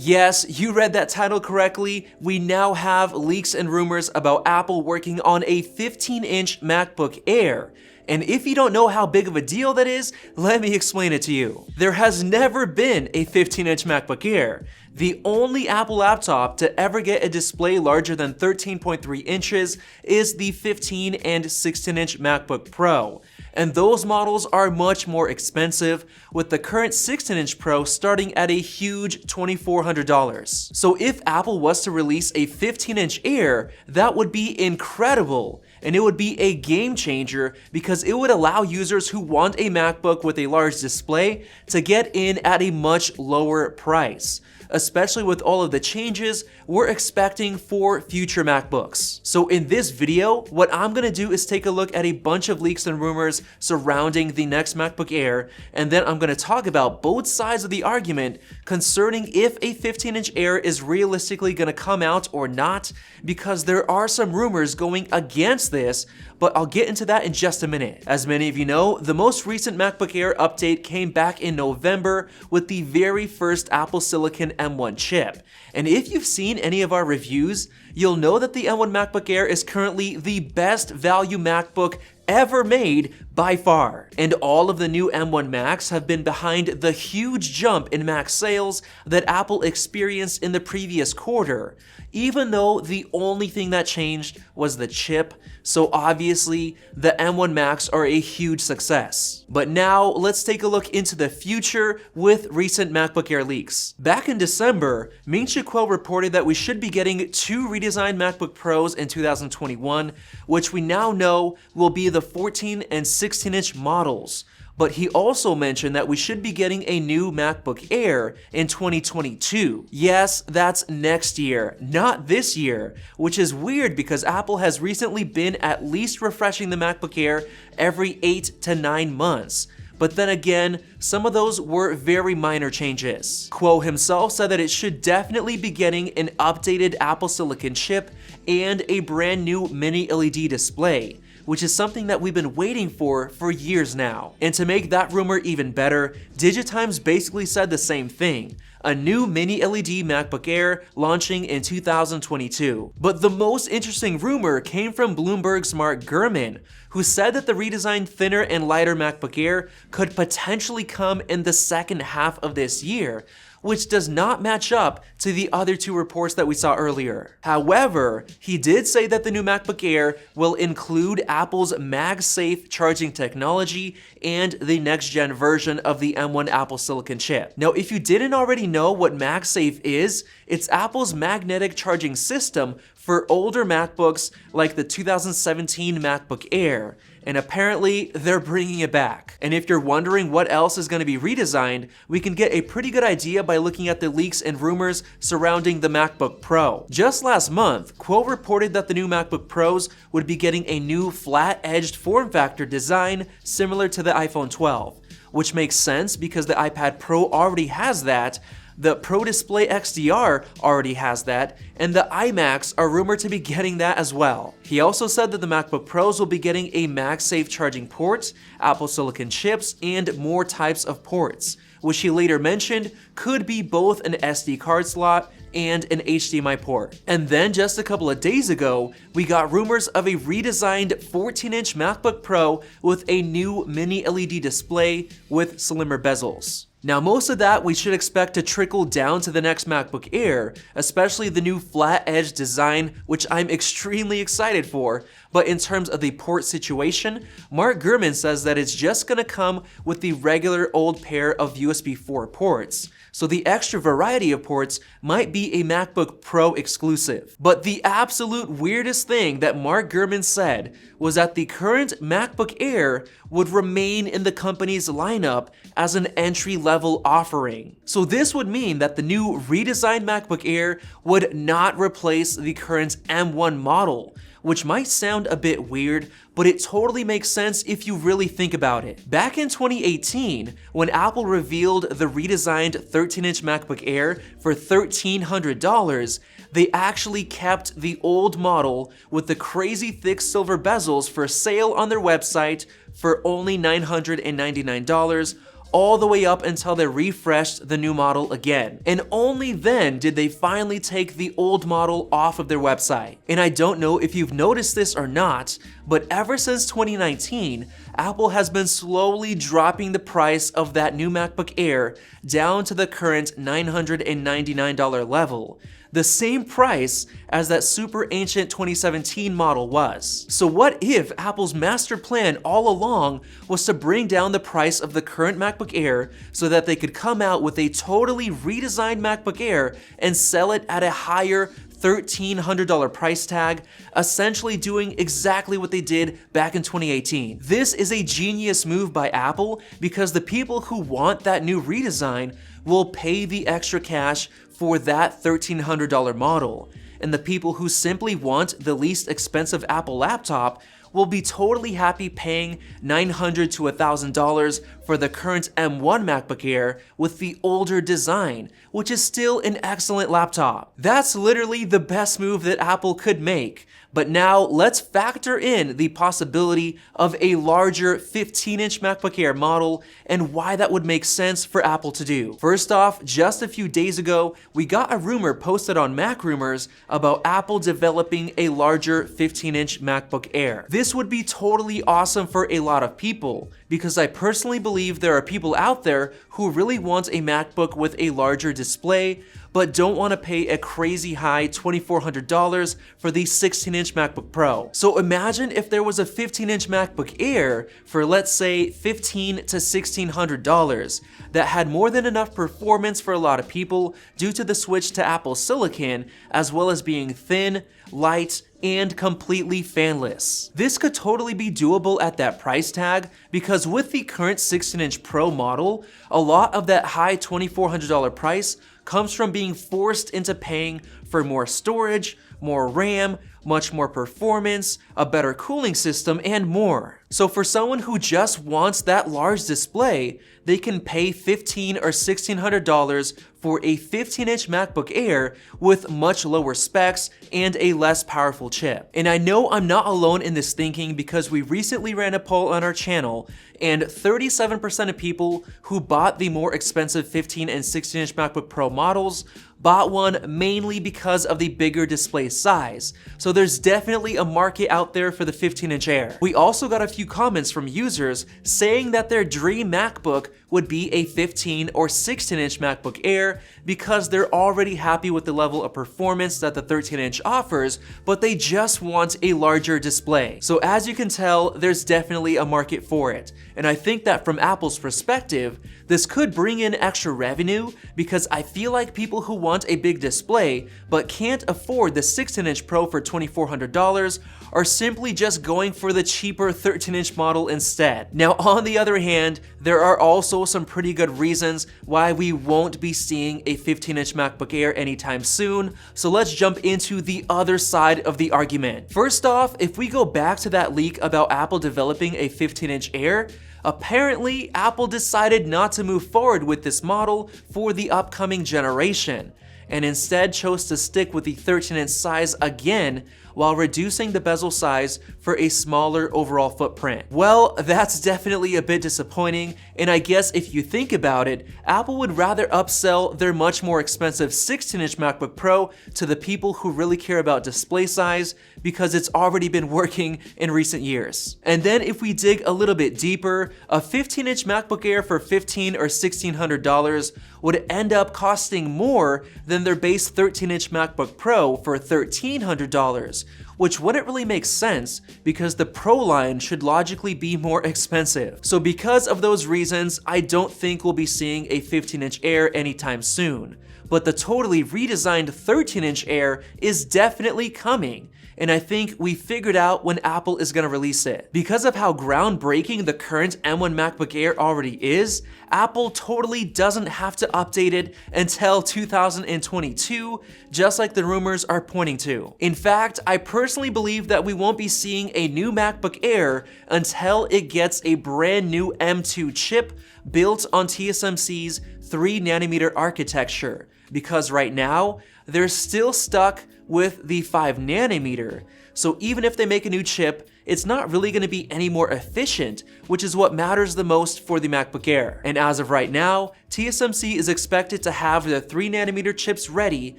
Yes, you read that title correctly. We now have leaks and rumors about Apple working on a 15-inch MacBook Air. And if you don't know how big of a deal that is, let me explain it to you. There has never been a 15-inch MacBook Air. The only Apple laptop to ever get a display larger than 13.3 inches is the 15 and 16-inch MacBook Pro. And those models are much more expensive, with the current 16-inch Pro starting at a huge $2,400. So if Apple was to release a 15-inch Air, that would be incredible. And it would be a game changer because it would allow users who want a MacBook with a large display to get in at a much lower price, especially with all of the changes we're expecting for future MacBooks. So in this video, what I'm gonna do is take a look at a bunch of leaks and rumors surrounding the next MacBook Air, and then I'm gonna talk about both sides of the argument concerning if a 15-inch Air is realistically gonna come out or not, because there are some rumors going against this, but I'll get into that in just a minute. As many of you know, the most recent MacBook Air update came back in November with the very first Apple Silicon M1 chip. And if you've seen any of our reviews, you'll know that the M1 MacBook Air is currently the best value MacBook ever made by far. And all of the new M1 Macs have been behind the huge jump in Mac sales that Apple experienced in the previous quarter, even though the only thing that changed was the chip. So obviously, the M1 Macs are a huge success. But now, let's take a look into the future with recent MacBook Air leaks. Back in December, Ming-Chi Kuo reported that we should be getting 2 redesigned MacBook Pros in 2021, which we now know will be the 14 and 16-inch models. But he also mentioned that we should be getting a new MacBook Air in 2022. Yes, that's next year, not this year, which is weird because Apple has recently been at least refreshing the MacBook Air every 8 to 9 months. But then again, some of those were very minor changes. Kuo himself said that it should definitely be getting an updated Apple Silicon chip and a brand new mini LED display, which is something that we've been waiting for years now. And to make that rumor even better, DigiTimes basically said the same thing. A new mini LED MacBook Air launching in 2022. But the most interesting rumor came from Bloomberg's Mark Gurman, who said that the redesigned thinner and lighter MacBook Air could potentially come in the second half of this year, which does not match up to the other 2 reports that we saw earlier. However, he did say that the new MacBook Air will include Apple's MagSafe charging technology and the next-gen version of the M1 Apple Silicon chip. Now, if you didn't already know what MagSafe is, it's Apple's magnetic charging system for older MacBooks like the 2017 MacBook Air. And apparently, they're bringing it back. And if you're wondering what else is going to be redesigned, we can get a pretty good idea by looking at the leaks and rumors surrounding the MacBook Pro. Just last month, Kuo reported that the new MacBook Pros would be getting a new flat-edged form factor design similar to the iPhone 12, which makes sense because the iPad Pro already has that, the Pro Display XDR already has that, and the iMacs are rumored to be getting that as well. He also said that the MacBook Pros will be getting a MagSafe charging port, Apple Silicon chips, and more types of ports, which he later mentioned could be both an SD card slot and an HDMI port. And then just a couple of days ago, we got rumors of a redesigned 14-inch MacBook Pro with a new mini LED display with slimmer bezels. Now, most of that we should expect to trickle down to the next MacBook Air, especially the new flat-edge design, which I'm extremely excited for. But in terms of the port situation, Mark Gurman says that it's just gonna come with the regular old pair of USB 4 ports. So the extra variety of ports might be a MacBook Pro exclusive. But the absolute weirdest thing that Mark Gurman said was that the current MacBook Air would remain in the company's lineup as an entry-level offering. So this would mean that the new redesigned MacBook Air would not replace the current M1 model, which might sound a bit weird, but it totally makes sense if you really think about it. Back in 2018, when Apple revealed the redesigned 13-inch MacBook Air for $1,300, they actually kept the old model with the crazy thick silver bezels for sale on their website for only $999, all the way up until they refreshed the new model again. And only then did they finally take the old model off of their website. And I don't know if you've noticed this or not, but ever since 2019, Apple has been slowly dropping the price of that new MacBook Air down to the current $999 level, the same price as that super ancient 2017 model was. So what if Apple's master plan all along was to bring down the price of the current MacBook Air so that they could come out with a totally redesigned MacBook Air and sell it at a higher $1,300 price tag, essentially doing exactly what they did back in 2018. This is a genius move by Apple because the people who want that new redesign will pay the extra cash for that $1,300 model, and the people who simply want the least expensive Apple laptop will be totally happy paying $900 to $1,000 for the current M1 MacBook Air with the older design, which is still an excellent laptop. That's literally the best move that Apple could make. But now let's factor in the possibility of a larger 15-inch MacBook Air model and why that would make sense for Apple to do. First off, just a few days ago, we got a rumor posted on Mac Rumors about Apple developing a larger 15-inch MacBook Air. This would be totally awesome for a lot of people, because I personally believe there are people out there who really want a MacBook with a larger display, but don't want to pay a crazy high $2,400 for the 16-inch MacBook Pro. So imagine if there was a 15-inch MacBook Air for, let's say, $1,500 to $1,600 that had more than enough performance for a lot of people due to the switch to Apple Silicon, as well as being thin, light, and completely fanless. This could totally be doable at that price tag because with the current 16-inch Pro model, a lot of that high $2,400 price comes from being forced into paying for more storage, more RAM, much more performance, a better cooling system, and more. So for someone who just wants that large display, they can pay $1,500 or $1,600 for a 15-inch MacBook Air with much lower specs and a less powerful chip. And I know I'm not alone in this thinking because we recently ran a poll on our channel, and 37% of people who bought the more expensive 15 and 16-inch MacBook Pro models bought one mainly because of the bigger display size. So there's definitely a market out there for the 15-inch Air. We also got a few comments from users saying that their dream MacBook would be a 15 or 16-inch MacBook Air because they're already happy with the level of performance that the 13-inch offers, but they just want a larger display. So as you can tell, there's definitely a market for it. And I think that from Apple's perspective, this could bring in extra revenue because I feel like people who want a big display but can't afford the 16-inch Pro for $2,400 are simply just going for the cheaper 13-inch model instead. Now, on the other hand, there are also some pretty good reasons why we won't be seeing a 15-inch MacBook Air anytime soon, so let's jump into the other side of the argument. First off, if we go back to that leak about Apple developing a 15-inch Air, apparently Apple decided not to move forward with this model for the upcoming generation, and instead chose to stick with the 13-inch size again while reducing the bezel size for a smaller overall footprint. Well, that's definitely a bit disappointing, and I guess if you think about it, Apple would rather upsell their much more expensive 16-inch MacBook Pro to the people who really care about display size because it's already been working in recent years. And then if we dig a little bit deeper, a 15-inch MacBook Air for $1,500 or $1,600 would end up costing more than their base 13-inch MacBook Pro for $1,300, which wouldn't really make sense because the Pro line should logically be more expensive. So because of those reasons, I don't think we'll be seeing a 15-inch Air anytime soon. But the totally redesigned 13-inch Air is definitely coming, and I think we figured out when Apple is going to release it. Because of how groundbreaking the current M1 MacBook Air already is, Apple totally doesn't have to update it until 2022, just like the rumors are pointing to. In fact, I personally believe that we won't be seeing a new MacBook Air until it gets a brand new M2 chip built on TSMC's 3nm architecture, because right now, they're still stuck with the 5nm. So even if they make a new chip, it's not really going to be any more efficient, which is what matters the most for the MacBook Air. And as of right now, TSMC is expected to have the 3nm chips ready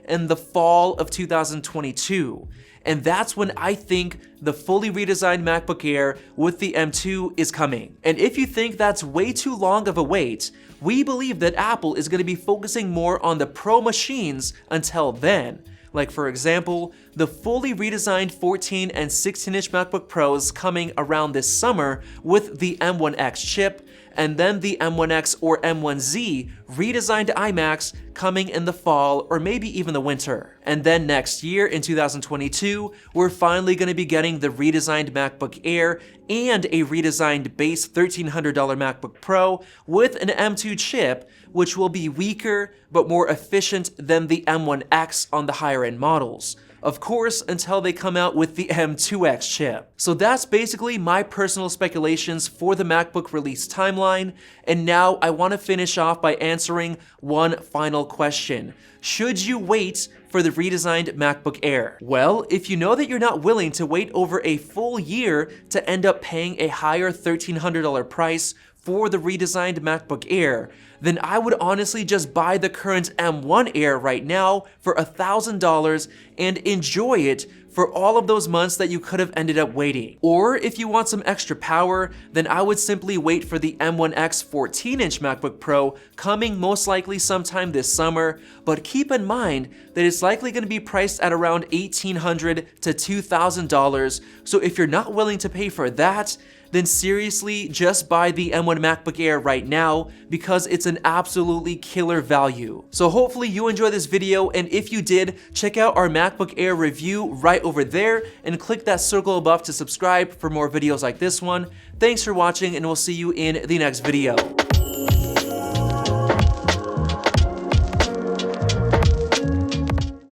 in the fall of 2022. And that's when I think the fully redesigned MacBook Air with the M2 is coming. And if you think that's way too long of a wait, we believe that Apple is going to be focusing more on the Pro machines until then. Like for example, the fully redesigned 14 and 16-inch MacBook Pros coming around this summer with the M1X chip, and then the M1X or M1Z redesigned iMacs coming in the fall or maybe even the winter. And then next year in 2022, we're finally going to be getting the redesigned MacBook Air and a redesigned base $1,300 MacBook Pro with an M2 chip, which will be weaker but more efficient than the M1X on the higher end models. Of course, until they come out with the M2X chip. So that's basically my personal speculations for the MacBook release timeline, and now I want to finish off by answering one final question. Should you wait for the redesigned MacBook Air? Well, if you know that you're not willing to wait over a full year to end up paying a higher $1,300 price for the redesigned MacBook Air, then I would honestly just buy the current M1 Air right now for $1,000 and enjoy it for all of those months that you could have ended up waiting. Or if you want some extra power, then I would simply wait for the M1X 14-inch MacBook Pro coming most likely sometime this summer, but keep in mind that it's likely going to be priced at around $1,800 to $2,000, so if you're not willing to pay for that, then seriously just buy the M1 MacBook Air right now because it's an absolutely killer value. So hopefully you enjoyed this video, and if you did, check out our MacBook Air review right over there and click that circle above to subscribe for more videos like this one. Thanks for watching, and we'll see you in the next video.